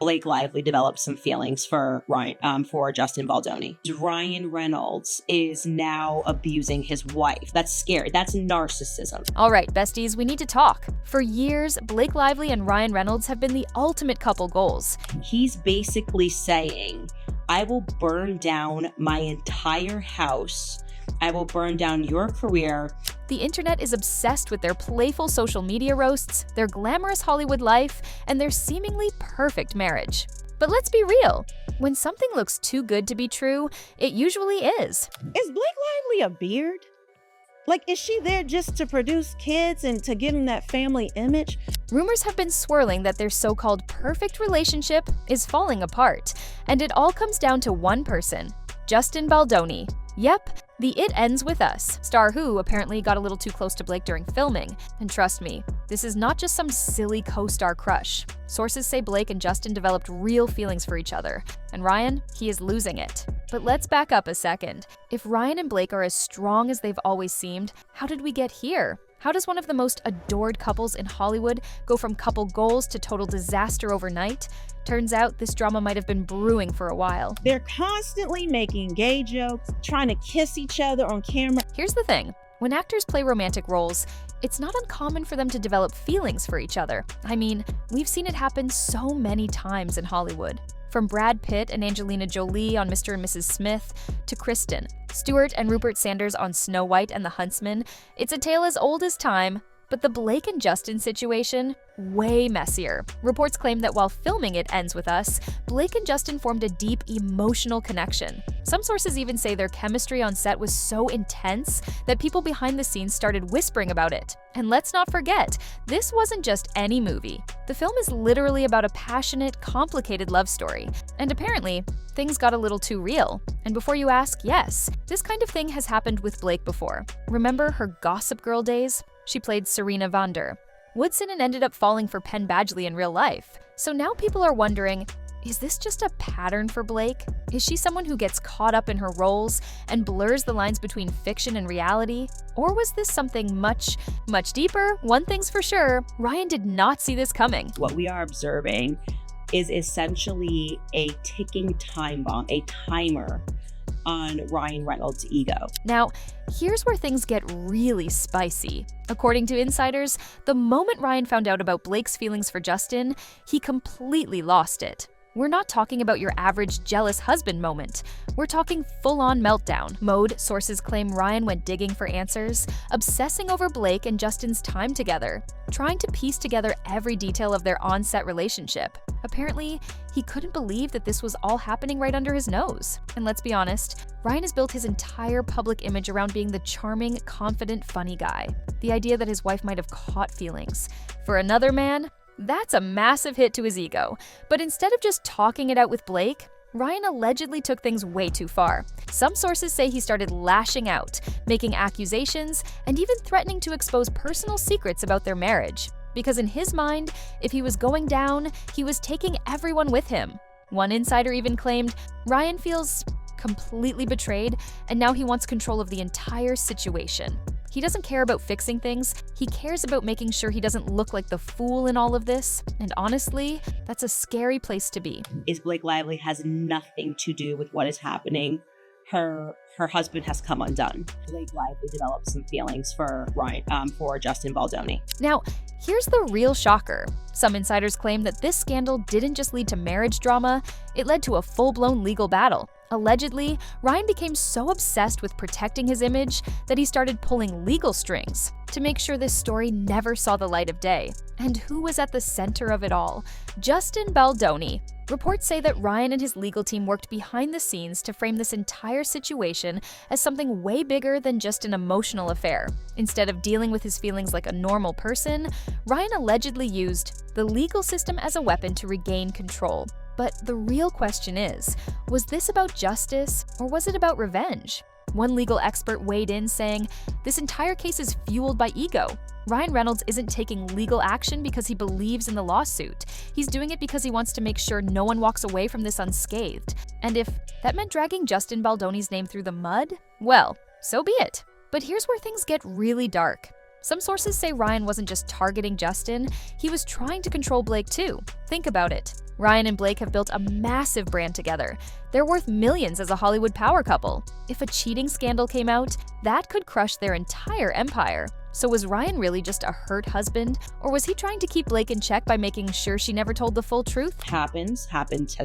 Blake Lively developed some feelings for for Justin Baldoni. Ryan Reynolds is now abusing his wife. That's scary. That's narcissism. All right, besties, we need to talk. For years, Blake Lively and Ryan Reynolds have been the ultimate couple goals. He's basically saying, I will burn down my entire house. I will burn down your career. The internet is obsessed with their playful social media roasts, their glamorous Hollywood life, and their seemingly perfect marriage. But let's be real. When something looks too good to be true, it usually is. Is Blake Lively a beard? Like, is she there just to produce kids and to give them that family image? Rumors have been swirling that their so-called perfect relationship is falling apart, and it all comes down to one person, Justin Baldoni. Yep, the It Ends With Us star who apparently got a little too close to Blake during filming. And trust me, this is not just some silly co-star crush. Sources say Blake and Justin developed real feelings for each other. And Ryan, he is losing it. But let's back up a second. If Ryan and Blake are as strong as they've always seemed, how did we get here? How does one of the most adored couples in Hollywood go from couple goals to total disaster overnight? Turns out this drama might have been brewing for a while. They're constantly making gay jokes, trying to kiss each other on camera. Here's the thing. When actors play romantic roles, it's not uncommon for them to develop feelings for each other. I mean, we've seen it happen so many times in Hollywood. From Brad Pitt and Angelina Jolie on Mr. and Mrs. Smith to Kristen Stewart and Rupert Sanders on Snow White and the Huntsman, it's a tale as old as time. But the Blake and Justin situation, way messier. Reports claim that while filming It Ends With Us, Blake and Justin formed a deep emotional connection. Some sources even say their chemistry on set was so intense that people behind the scenes started whispering about it. And let's not forget, this wasn't just any movie. The film is literally about a passionate, complicated love story. And apparently, things got a little too real. And before you ask, yes, this kind of thing has happened with Blake before. Remember her Gossip Girl days? She played Serena Vonder. Woodson and ended up falling for Penn Badgley in real life. So now people are wondering, is this just a pattern for Blake? Is she someone who gets caught up in her roles and blurs the lines between fiction and reality? Or was this something much, much deeper? One thing's for sure, Ryan did not see this coming. What we are observing is essentially a ticking time bomb, a timer on Ryan Reynolds' ego. Now, here's where things get really spicy. According to insiders, the moment Ryan found out about Blake's feelings for Justin, he completely lost it. We're not talking about your average jealous husband moment. We're talking full-on meltdown mode. Sources claim Ryan went digging for answers, obsessing over Blake and Justin's time together, trying to piece together every detail of their on-set relationship. Apparently, he couldn't believe that this was all happening right under his nose. And let's be honest, Ryan has built his entire public image around being the charming, confident, funny guy. The idea that his wife might have caught feelings for another man, that's a massive hit to his ego. But instead of just talking it out with Blake, Ryan allegedly took things way too far. Some sources say he started lashing out, making accusations, and even threatening to expose personal secrets about their marriage. Because in his mind, if he was going down, he was taking everyone with him. One insider even claimed Ryan feels completely betrayed, and now he wants control of the entire situation. He doesn't care about fixing things, he cares about making sure he doesn't look like the fool in all of this, and honestly, that's a scary place to be. Is Blake Lively has nothing to do with what is happening. Her husband has come undone. Blake Lively developed some feelings for Justin Baldoni. Now, here's the real shocker. Some insiders claim that this scandal didn't just lead to marriage drama, it led to a full-blown legal battle. Allegedly, Ryan became so obsessed with protecting his image that he started pulling legal strings to make sure this story never saw the light of day. And who was at the center of it all? Justin Baldoni. Reports say that Ryan and his legal team worked behind the scenes to frame this entire situation as something way bigger than just an emotional affair. Instead of dealing with his feelings like a normal person, Ryan allegedly used the legal system as a weapon to regain control. But the real question is, was this about justice or was it about revenge? One legal expert weighed in saying, this entire case is fueled by ego. Ryan Reynolds isn't taking legal action because he believes in the lawsuit. He's doing it because he wants to make sure no one walks away from this unscathed. And if that meant dragging Justin Baldoni's name through the mud, well, so be it. But here's where things get really dark. Some sources say Ryan wasn't just targeting Justin, he was trying to control Blake too. Think about it. Ryan and Blake have built a massive brand together. They're worth millions as a Hollywood power couple. If a cheating scandal came out, that could crush their entire empire. So was Ryan really just a hurt husband, or was he trying to keep Blake in check by making sure she never told the full truth? Has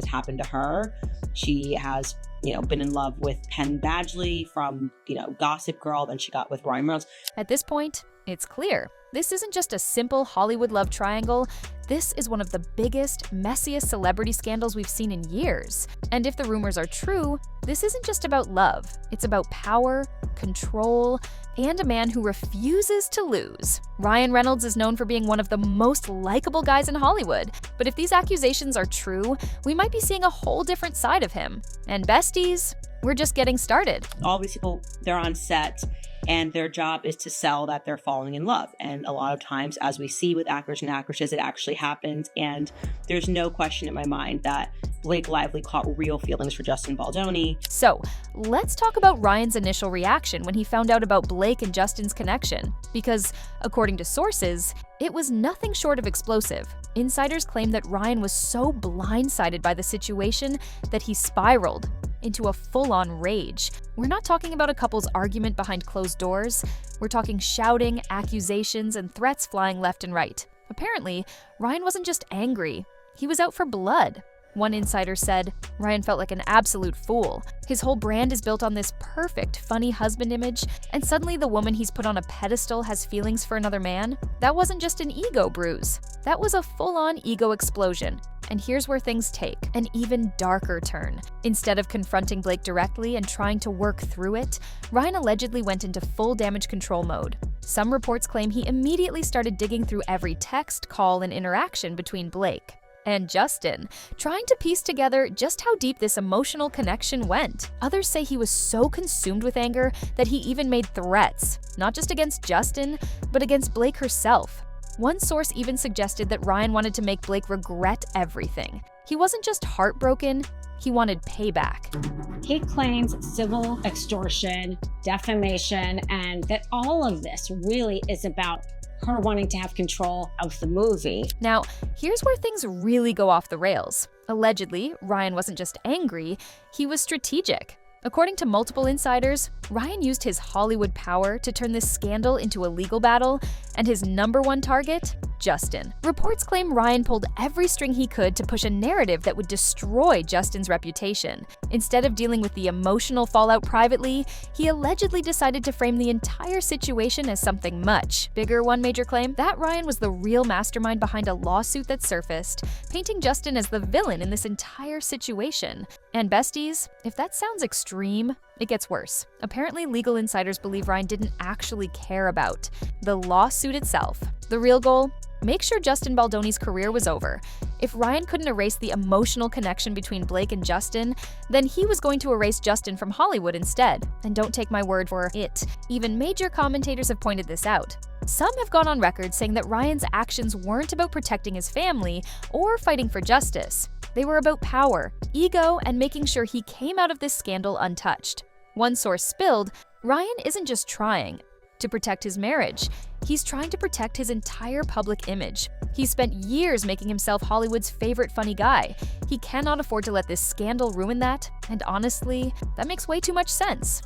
happened to her. She has, been in love with Penn Badgley from, Gossip Girl, then she got with Ryan Reynolds. At this point, it's clear. This isn't just a simple Hollywood love triangle. This is one of the biggest, messiest celebrity scandals we've seen in years. And if the rumors are true, this isn't just about love. It's about power, control, and a man who refuses to lose. Ryan Reynolds is known for being one of the most likable guys in Hollywood, but if these accusations are true, we might be seeing a whole different side of him. And besties, we're just getting started. All these people, they're on set, and their job is to sell that they're falling in love. And a lot of times, as we see with actors and actresses, it actually happens. And there's no question in my mind that Blake Lively caught real feelings for Justin Baldoni. So let's talk about Ryan's initial reaction when he found out about Blake and Justin's connection. Because according to sources, it was nothing short of explosive. Insiders claim that Ryan was so blindsided by the situation that he spiraled into a full-on rage. We're not talking about a couple's argument behind closed doors. We're talking shouting, accusations, and threats flying left and right. Apparently, Ryan wasn't just angry. He was out for blood. One insider said, Ryan felt like an absolute fool. His whole brand is built on this perfect, funny husband image, and suddenly the woman he's put on a pedestal has feelings for another man? That wasn't just an ego bruise. That was a full-on ego explosion. And here's where things take an even darker turn. Instead of confronting Blake directly and trying to work through it, Ryan allegedly went into full damage control mode. Some reports claim he immediately started digging through every text, call, and interaction between Blake and Justin, trying to piece together just how deep this emotional connection went. Others say he was so consumed with anger that he even made threats, not just against Justin, but against Blake herself. One source even suggested that Ryan wanted to make Blake regret everything. He wasn't just heartbroken, he wanted payback. He claims civil extortion, defamation, and that all of this really is about her wanting to have control of the movie. Now, here's where things really go off the rails. Allegedly, Ryan wasn't just angry, he was strategic. According to multiple insiders, Ryan used his Hollywood power to turn this scandal into a legal battle, and his number one target, Justin. Reports claim Ryan pulled every string he could to push a narrative that would destroy Justin's reputation. Instead of dealing with the emotional fallout privately, he allegedly decided to frame the entire situation as something much bigger. One major claim that Ryan was the real mastermind behind a lawsuit that surfaced, painting Justin as the villain in this entire situation. And besties, if that sounds extreme, it gets worse. Apparently, legal insiders believe Ryan didn't actually care about the lawsuit itself. The real goal? Make sure Justin Baldoni's career was over. If Ryan couldn't erase the emotional connection between Blake and Justin, then he was going to erase Justin from Hollywood instead. And don't take my word for it. Even major commentators have pointed this out. Some have gone on record saying that Ryan's actions weren't about protecting his family or fighting for justice. They were about power, ego, and making sure he came out of this scandal untouched. One source spilled, Ryan isn't just trying to protect his marriage. He's trying to protect his entire public image. He's spent years making himself Hollywood's favorite funny guy. He cannot afford to let this scandal ruin that, and honestly, that makes way too much sense.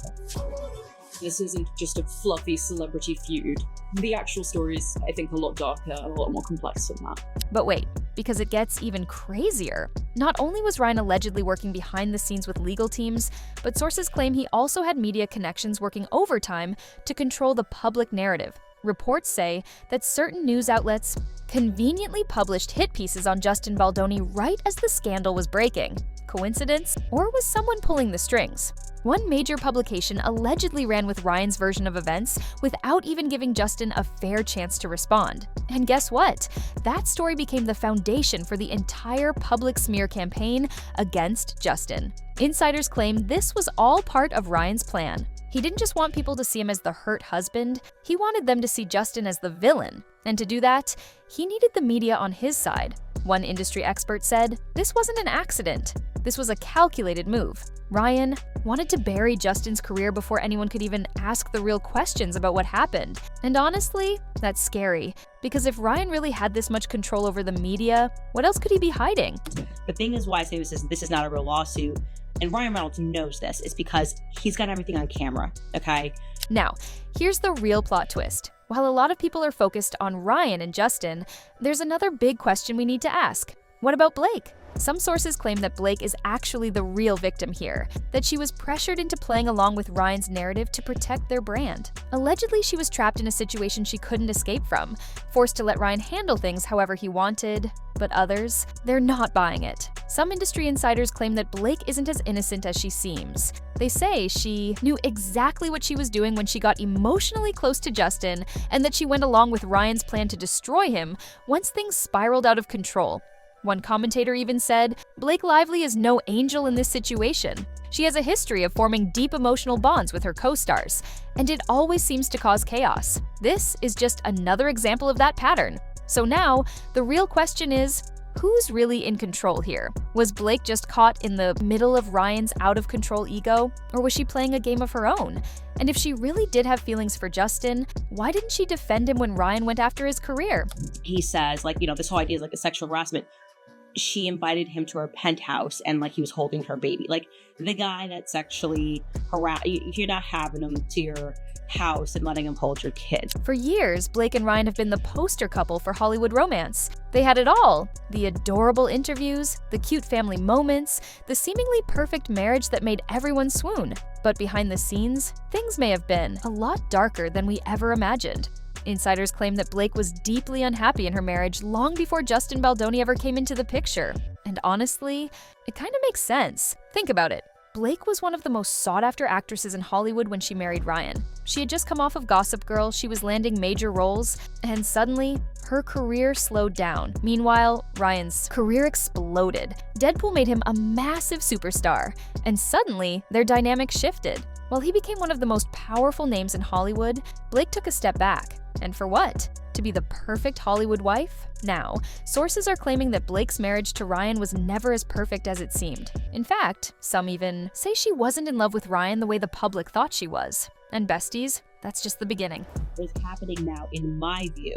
This isn't just a fluffy celebrity feud. The actual story is, I think, a lot darker and a lot more complex than that. But wait, because it gets even crazier. Not only was Ryan allegedly working behind the scenes with legal teams, but sources claim he also had media connections working overtime to control the public narrative. Reports say that certain news outlets conveniently published hit pieces on Justin Baldoni right as the scandal was breaking. Coincidence? Or was someone pulling the strings? One major publication allegedly ran with Ryan's version of events without even giving Justin a fair chance to respond. And guess what? That story became the foundation for the entire public smear campaign against Justin. Insiders claim this was all part of Ryan's plan. He didn't just want people to see him as the hurt husband, he wanted them to see Justin as the villain. And to do that, he needed the media on his side. One industry expert said, "This wasn't an accident. This was a calculated move. Ryan wanted to bury Justin's career before anyone could even ask the real questions about what happened. And honestly, that's scary, because if Ryan really had this much control over the media, what else could he be hiding? The thing is why I say this is not a real lawsuit, and Ryan Reynolds knows this, is because he's got everything on camera, okay? Now, here's the real plot twist. While a lot of people are focused on Ryan and Justin, there's another big question we need to ask. What about Blake? Some sources claim that Blake is actually the real victim here, that she was pressured into playing along with Ryan's narrative to protect their brand. Allegedly, she was trapped in a situation she couldn't escape from, forced to let Ryan handle things however he wanted, but others, they're not buying it. Some industry insiders claim that Blake isn't as innocent as she seems. They say she knew exactly what she was doing when she got emotionally close to Justin, and that she went along with Ryan's plan to destroy him once things spiraled out of control. One commentator even said, Blake Lively is no angel in this situation. She has a history of forming deep emotional bonds with her co-stars, and it always seems to cause chaos. This is just another example of that pattern. So now, the real question is, who's really in control here? Was Blake just caught in the middle of Ryan's out-of-control ego, or was she playing a game of her own? And if she really did have feelings for Justin, why didn't she defend him when Ryan went after his career? He says, this whole idea is a sexual harassment. She invited him to her penthouse and he was holding her baby. The guy that sexually you're not having him to your house and letting him hold your kid. For years, Blake and Ryan have been the poster couple for Hollywood romance. They had it all: the adorable interviews, the cute family moments, the seemingly perfect marriage that made everyone swoon. But behind the scenes, things may have been a lot darker than we ever imagined. Insiders claim that Blake was deeply unhappy in her marriage long before Justin Baldoni ever came into the picture. And honestly, it kind of makes sense. Think about it. Blake was one of the most sought-after actresses in Hollywood when she married Ryan. She had just come off of Gossip Girl, she was landing major roles, and suddenly, her career slowed down. Meanwhile, Ryan's career exploded. Deadpool made him a massive superstar, and suddenly, their dynamic shifted. While he became one of the most powerful names in Hollywood, Blake took a step back. And for what? To be the perfect Hollywood wife? Now, sources are claiming that Blake's marriage to Ryan was never as perfect as it seemed. In fact, some even say she wasn't in love with Ryan the way the public thought she was. And besties, that's just the beginning. What's happening now, in my view,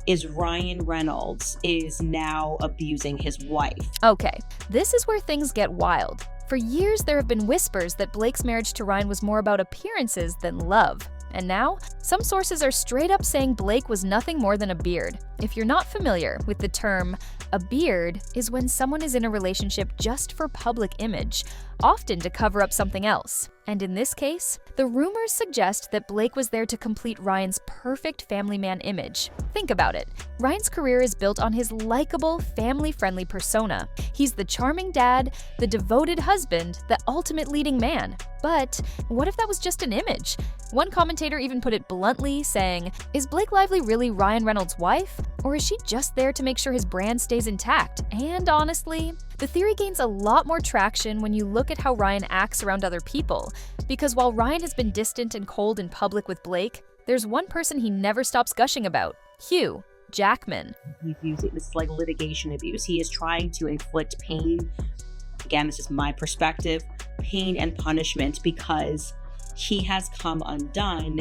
is Ryan Reynolds is now abusing his wife. Okay, this is where things get wild. For years, there have been whispers that Blake's marriage to Ryan was more about appearances than love. And now, some sources are straight up saying Blake was nothing more than a beard. If you're not familiar with the term, a beard is when someone is in a relationship just for public image, often to cover up something else. And in this case, the rumors suggest that Blake was there to complete Ryan's perfect family man image. Think about it. Ryan's career is built on his likable, family-friendly persona. He's the charming dad, the devoted husband, the ultimate leading man. But what if that was just an image? One commentator even put it bluntly, saying, "Is Blake Lively really Ryan Reynolds' wife? Or is she just there to make sure his brand stays intact?" And honestly, the theory gains a lot more traction when you look at how Ryan acts around other people. Because while Ryan has been distant and cold in public with Blake, there's one person he never stops gushing about: Hugh Jackman. He's using this litigation abuse. He is trying to inflict pain. Again, this is my perspective, pain and punishment, because he has come undone,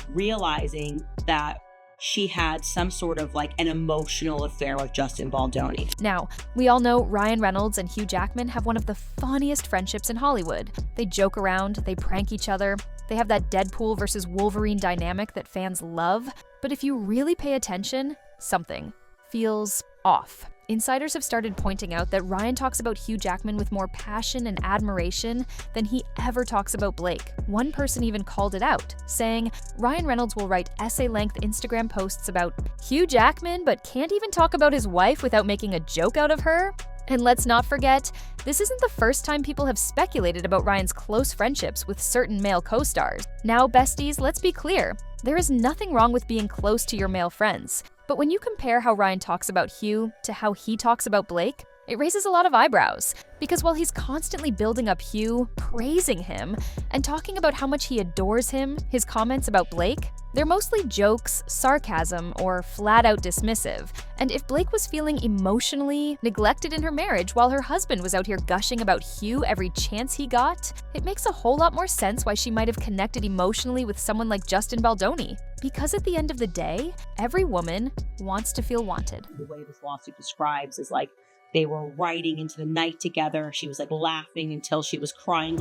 realizing that she had some sort of an emotional affair with Justin Baldoni. Now, we all know Ryan Reynolds and Hugh Jackman have one of the funniest friendships in Hollywood. They joke around, they prank each other, they have that Deadpool versus Wolverine dynamic that fans love. But if you really pay attention, something feels off. Insiders have started pointing out that Ryan talks about Hugh Jackman with more passion and admiration than he ever talks about Blake. One person even called it out, saying Ryan Reynolds will write essay-length Instagram posts about Hugh Jackman, but can't even talk about his wife without making a joke out of her. And let's not forget, this isn't the first time people have speculated about Ryan's close friendships with certain male co-stars. Now, besties, let's be clear. There is nothing wrong with being close to your male friends. But when you compare how Ryan talks about Hugh to how he talks about Blake, It raises a lot of eyebrows, because while he's constantly building up Hugh, praising him, and talking about how much he adores him, his comments about Blake, they're mostly jokes, sarcasm, or flat-out dismissive. And if Blake was feeling emotionally neglected in her marriage while her husband was out here gushing about Hugh every chance he got, it makes a whole lot more sense why she might have connected emotionally with someone like Justin Baldoni. Because at the end of the day, every woman wants to feel wanted. The way this lawsuit describes is like they were riding into the night together. She was like laughing until she was crying.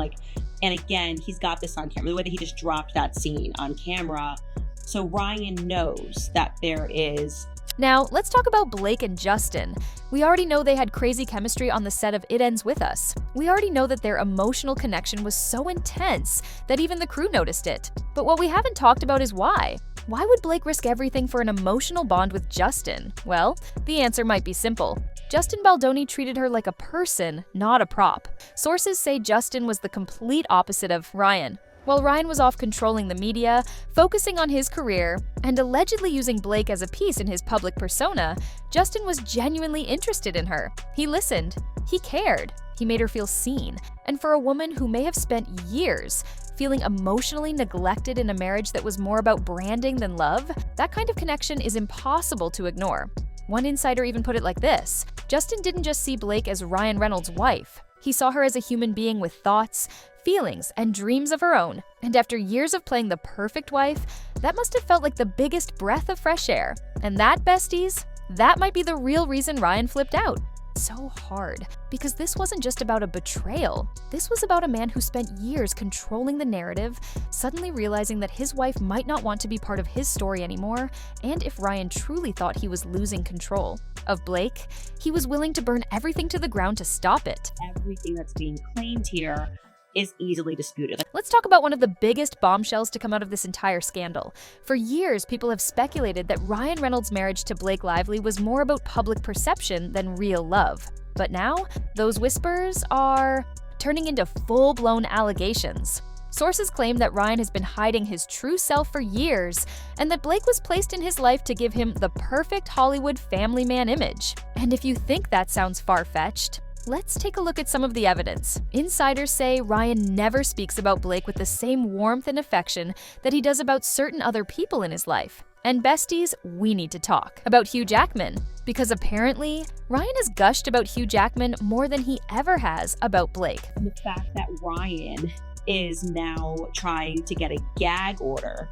And again, he's got this on camera. The way that he just dropped that scene on camera. So Ryan knows that there is. Now, let's talk about Blake and Justin. We already know they had crazy chemistry on the set of It Ends With Us. We already know that their emotional connection was so intense that even the crew noticed it. But what we haven't talked about is why. Why would Blake risk everything for an emotional bond with Justin? Well, the answer might be simple. Justin Baldoni treated her like a person, not a prop. Sources say Justin was the complete opposite of Ryan. While Ryan was off controlling the media, focusing on his career, and allegedly using Blake as a piece in his public persona, Justin was genuinely interested in her. He listened. He cared. He made her feel seen. And for a woman who may have spent years feeling emotionally neglected in a marriage that was more about branding than love, that kind of connection is impossible to ignore. One insider even put it like this: Justin didn't just see Blake as Ryan Reynolds' wife. He saw her as a human being with thoughts, feelings, and dreams of her own. And after years of playing the perfect wife, that must have felt like the biggest breath of fresh air. And that, besties, that might be the real reason Ryan flipped out. So hard, because this wasn't just about a betrayal. This was about a man who spent years controlling the narrative, suddenly realizing that his wife might not want to be part of his story anymore, and if Ryan truly thought he was losing control of Blake, he was willing to burn everything to the ground to stop it. Everything that's being claimed here is easily disputed. Let's talk about one of the biggest bombshells to come out of this entire scandal. For years, people have speculated that Ryan Reynolds' marriage to Blake Lively was more about public perception than real love. But now, those whispers are turning into full-blown allegations. Sources claim that Ryan has been hiding his true self for years, and that Blake was placed in his life to give him the perfect Hollywood family man image. And if you think that sounds far-fetched, let's take a look at some of the evidence. Insiders say Ryan never speaks about Blake with the same warmth and affection that he does about certain other people in his life. And besties, we need to talk about Hugh Jackman, because apparently, Ryan has gushed about Hugh Jackman more than he ever has about Blake. The fact that Ryan is now trying to get a gag order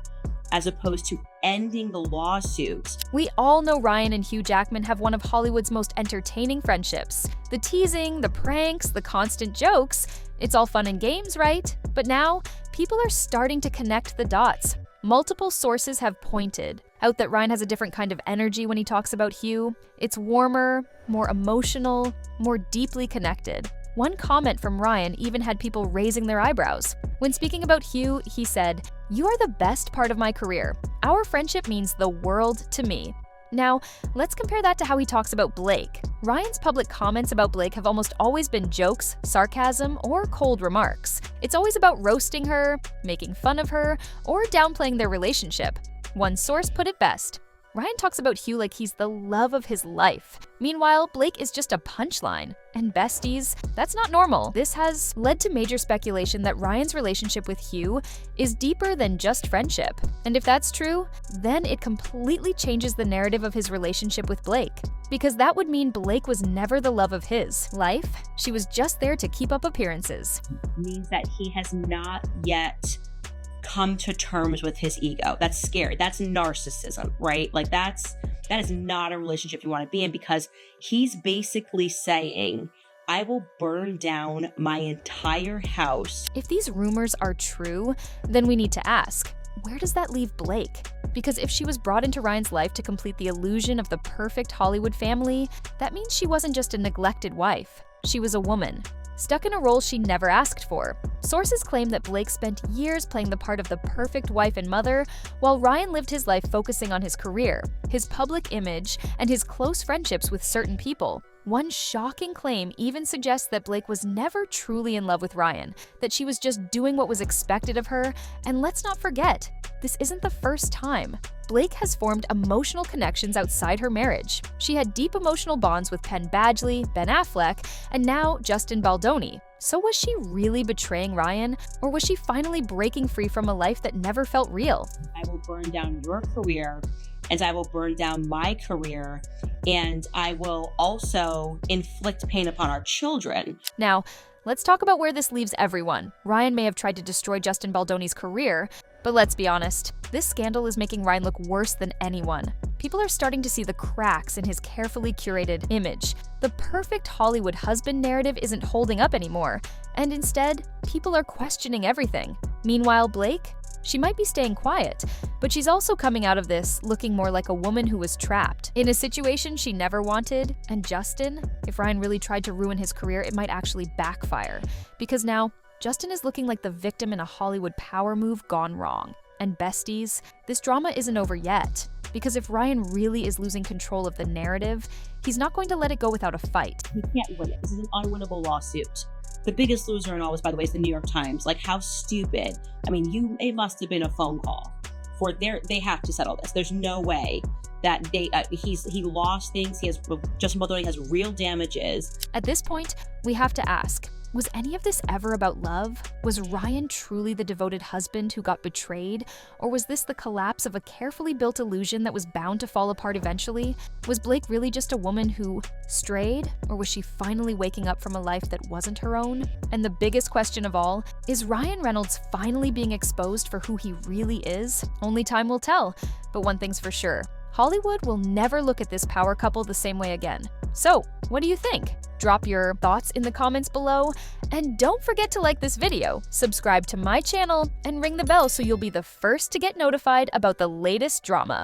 as opposed to ending the lawsuit. We all know Ryan and Hugh Jackman have one of Hollywood's most entertaining friendships. The teasing, the pranks, the constant jokes, it's all fun and games, right? But now, people are starting to connect the dots. Multiple sources have pointed out that Ryan has a different kind of energy when he talks about Hugh. It's warmer, more emotional, more deeply connected. One comment from Ryan even had people raising their eyebrows. When speaking about Hugh, he said, "You are the best part of my career. Our friendship means the world to me." Now, let's compare that to how he talks about Blake. Ryan's public comments about Blake have almost always been jokes, sarcasm, or cold remarks. It's always about roasting her, making fun of her, or downplaying their relationship. One source put it best: Ryan talks about Hugh like he's the love of his life. Meanwhile, Blake is just a punchline. And besties, that's not normal. This has led to major speculation that Ryan's relationship with Hugh is deeper than just friendship. And if that's true, then it completely changes the narrative of his relationship with Blake. Because that would mean Blake was never the love of his life. She was just there to keep up appearances. It means that he has not yet come to terms with his ego. That's scary. That's narcissism, right? Like that is not a relationship you want to be in, because he's basically saying, I will burn down my entire house. If these rumors are true, then we need to ask, where does that leave Blake? Because if she was brought into Ryan's life to complete the illusion of the perfect Hollywood family, that means she wasn't just a neglected wife. She was a woman, stuck in a role she never asked for. Sources claim that Blake spent years playing the part of the perfect wife and mother, while Ryan lived his life focusing on his career, his public image, and his close friendships with certain people. One shocking claim even suggests that Blake was never truly in love with Ryan, that she was just doing what was expected of her, and let's not forget, this isn't the first time. Blake has formed emotional connections outside her marriage. She had deep emotional bonds with Penn Badgley, Ben Affleck, and now Justin Baldoni. So was she really betraying Ryan, or was she finally breaking free from a life that never felt real? I will burn down your career, and I will burn down my career, and I will also inflict pain upon our children. Now, let's talk about where this leaves everyone. Ryan may have tried to destroy Justin Baldoni's career, but let's be honest, this scandal is making Ryan look worse than anyone. People are starting to see the cracks in his carefully curated image. The perfect Hollywood husband narrative isn't holding up anymore, and instead, people are questioning everything. Meanwhile, Blake? She might be staying quiet, but she's also coming out of this looking more like a woman who was trapped in a situation she never wanted. And Justin, if Ryan really tried to ruin his career, it might actually backfire, because now Justin is looking like the victim in a Hollywood power move gone wrong. And besties, this drama isn't over yet, because if Ryan really is losing control of the narrative, he's not going to let it go without a fight. We can't win it. This is an unwinnable lawsuit. The biggest loser in all this, by the way, is the New York Times. Like, how stupid. I mean, it must have been a phone call for they have to settle this. There's no way that he lost things. Justin Baldoni has real damages. At this point, we have to ask, was any of this ever about love? Was Ryan truly the devoted husband who got betrayed? Or was this the collapse of a carefully built illusion that was bound to fall apart eventually? Was Blake really just a woman who strayed? Or was she finally waking up from a life that wasn't her own? And the biggest question of all, is Ryan Reynolds finally being exposed for who he really is? Only time will tell. But one thing's for sure, Hollywood will never look at this power couple the same way again. So, what do you think? Drop your thoughts in the comments below, and don't forget to like this video, subscribe to my channel, and ring the bell so you'll be the first to get notified about the latest drama.